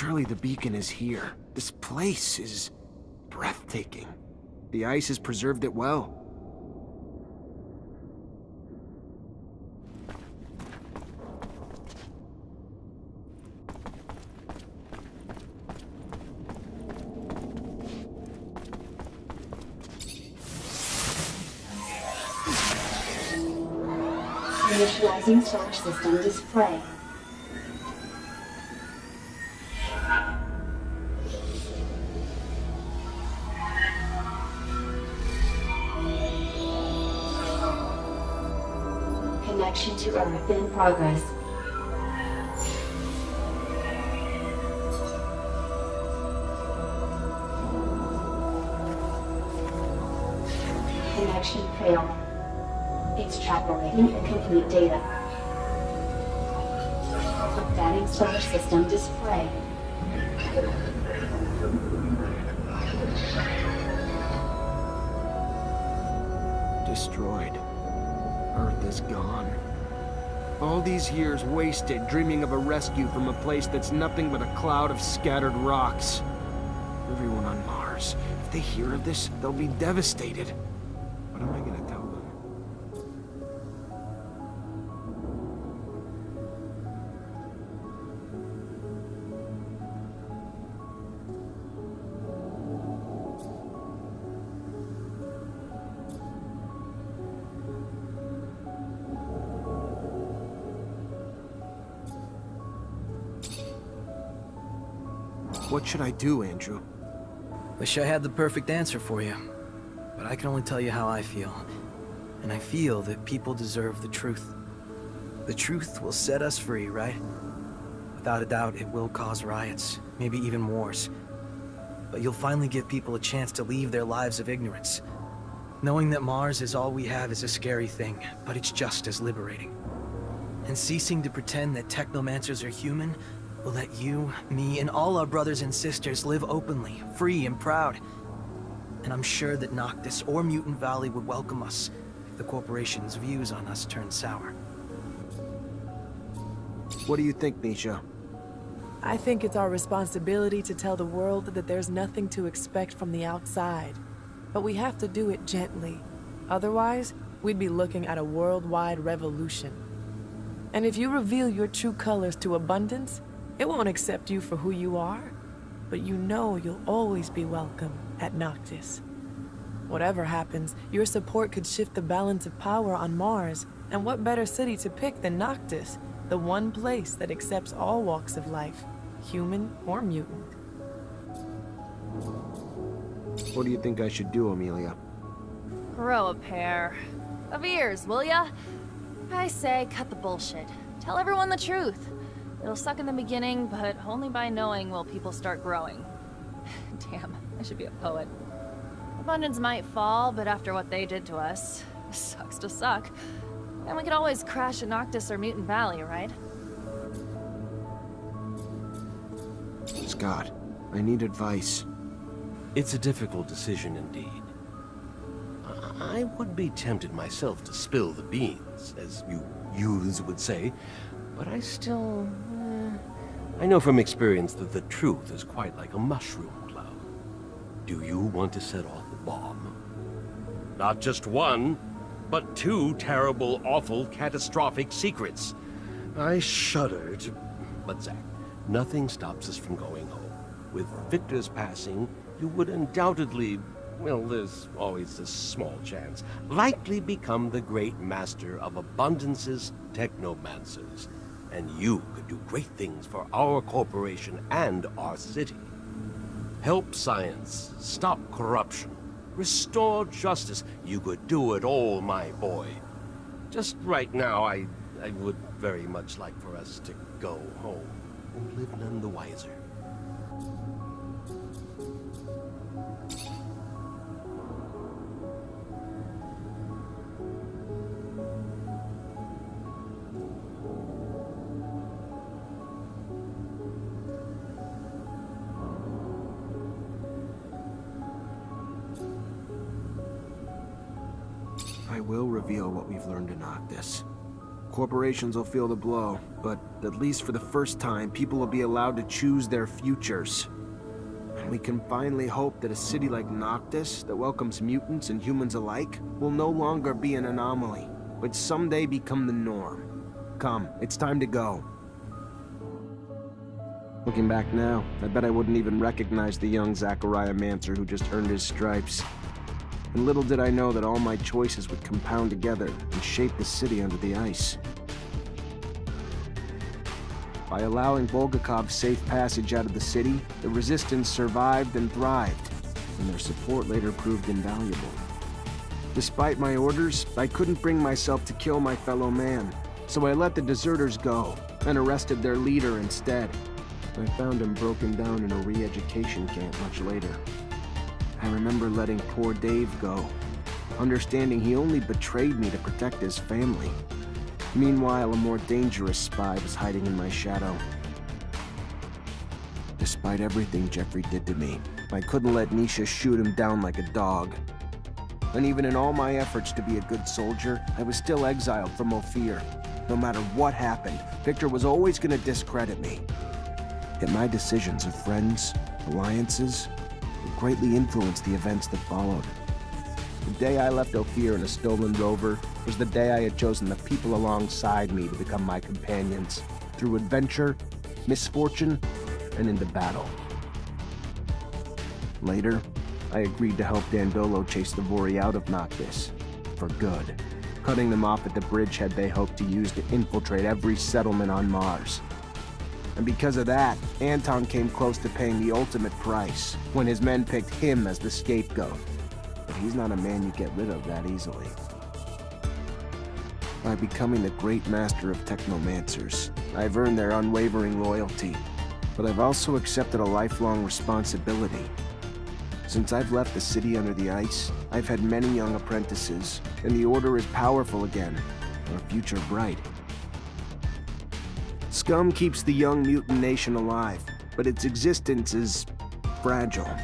Surely the beacon is here. This place is breathtaking. The ice has preserved it well. Initializing solar system display. Connection to Earth in progress. Connection failed. Extrapolating incomplete data. Updating solar system display. Destroyed. Earth is gone. All these years wasted dreaming of a rescue from a place that's nothing but a cloud of scattered rocks. Everyone on Mars, if they hear of this, they'll be devastated. What am I gonna tell them? What should I do, Andrew? Wish I had the perfect answer for you, but I can only tell you how I feel. And I feel that people deserve the truth. The truth will set us free, right? Without a doubt, it will cause riots, maybe even wars. But you'll finally give people a chance to leave their lives of ignorance. Knowing that Mars is all we have is a scary thing, but it's just as liberating. And ceasing to pretend that Technomancers are human will let you, me, and all our brothers and sisters live openly, free and proud. And I'm sure that Noctis or Mutant Valley would welcome us if the corporation's views on us turn sour. What do you think, Nisha? I think it's our responsibility to tell the world that there's nothing to expect from the outside. But we have to do it gently. Otherwise, we'd be looking at a worldwide revolution. And if you reveal your true colors to abundance, it won't accept you for who you are, but you know you'll always be welcome at Noctis. Whatever happens, your support could shift the balance of power on Mars, and what better city to pick than Noctis, the one place that accepts all walks of life, human or mutant. What do you think I should do, Amelia? Grow a pair of ears, will ya? I say, cut the bullshit. Tell everyone the truth. It'll suck in the beginning, but only by knowing will people start growing. Damn, I should be a poet. Abundance might fall, but after what they did to us, sucks to suck. And we could always crash at Noctis or Mutant Valley, right? Scott, I need advice. It's a difficult decision indeed. I would be tempted myself to spill the beans, as you youths would say, but I still... I know from experience that the truth is quite like a mushroom cloud. Do you want to set off the bomb? Not just one, but two terrible, awful, catastrophic secrets. I shuddered, but Zach, nothing stops us from going home. With Victor's passing, you would undoubtedly, well, there's always this small chance, likely become the great master of Abundance's Technomancers. And you could do great things for our corporation and our city. Help science, stop corruption, restore justice. You could do it all, my boy. Just right now, I would very much like for us to go home and live none the wiser. I will reveal what we've learned in Noctis. corporations will feel the blow, but at least for the first time, people will be allowed to choose their futures. And we can finally hope that a city like Noctis, that welcomes mutants and humans alike, will no longer be an anomaly, but someday become the norm. Come, it's time to go. Looking back now, I bet I wouldn't even recognize the young Technomancer who just earned his stripes. And little did I know that all my choices would compound together and shape the city under the ice. By allowing Bulgakov's safe passage out of the city, the Resistance survived and thrived, and their support later proved invaluable. Despite my orders, I couldn't bring myself to kill my fellow man, so I let the deserters go and arrested their leader instead. I found him broken down in a re-education camp much later. I remember letting poor Dave go, understanding he only betrayed me to protect his family. Meanwhile, a more dangerous spy was hiding in my shadow. Despite everything Jeffrey did to me, I couldn't let Nisha shoot him down like a dog. And even in all my efforts to be a good soldier, I was still exiled from Ophir. No matter what happened, Victor was always going to discredit me. Yet my decisions of friends, alliances, would greatly influence the events that followed. The day I left Ophir in a stolen rover was the day I had chosen the people alongside me to become my companions, through adventure, misfortune, and into battle. Later, I agreed to help Dandolo chase the Vori out of Noctis, for good, cutting them off at the bridgehead they hoped to use to infiltrate every settlement on Mars. And because of that, Anton came close to paying the ultimate price when his men picked him as the scapegoat. But he's not a man you get rid of that easily. By becoming the great master of Technomancers, I've earned their unwavering loyalty, but I've also accepted a lifelong responsibility. Since I've left the city under the ice, I've had many young apprentices, and the Order is powerful again, our future bright. Scum keeps the young mutant nation alive, but its existence is fragile.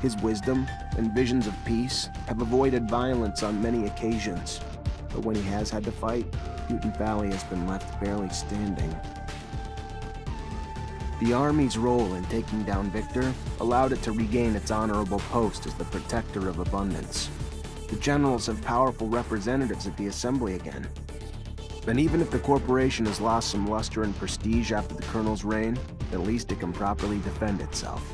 His wisdom and visions of peace have avoided violence on many occasions, but when he has had to fight, Mutant Valley has been left barely standing. The Army's role in taking down Victor allowed it to regain its honorable post as the protector of abundance. The generals have powerful representatives at the Assembly again. And even if the corporation has lost some luster and prestige after the Colonel's reign, at least it can properly defend itself.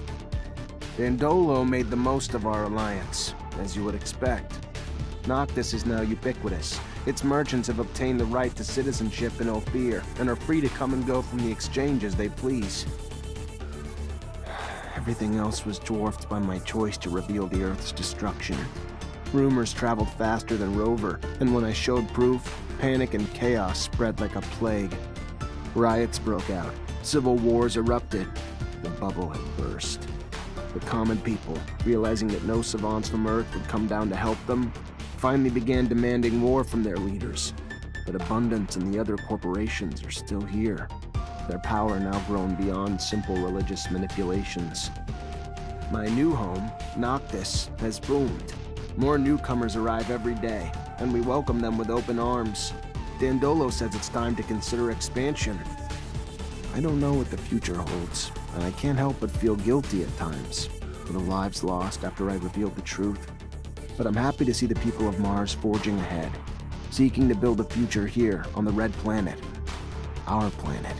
Dandolo made the most of our alliance, as you would expect. Noctis is now ubiquitous. Its merchants have obtained the right to citizenship in Ophir, and are free to come and go from the exchange as they please. Everything else was dwarfed by my choice to reveal the Earth's destruction. Rumors traveled faster than Rover, and when I showed proof, panic and chaos spread like a plague. Riots broke out, civil wars erupted, the bubble had burst. The common people, realizing that no savants from Earth would come down to help them, finally began demanding war from their leaders. But Abundance and the other corporations are still here, their power now grown beyond simple religious manipulations. My new home, Noctis, has boomed. More newcomers arrive every day, and we welcome them with open arms. Dandolo says it's time to consider expansion. I don't know what the future holds, and I can't help but feel guilty at times for the lives lost after I revealed the truth. But I'm happy to see the people of Mars forging ahead, seeking to build a future here on the Red Planet. Our planet.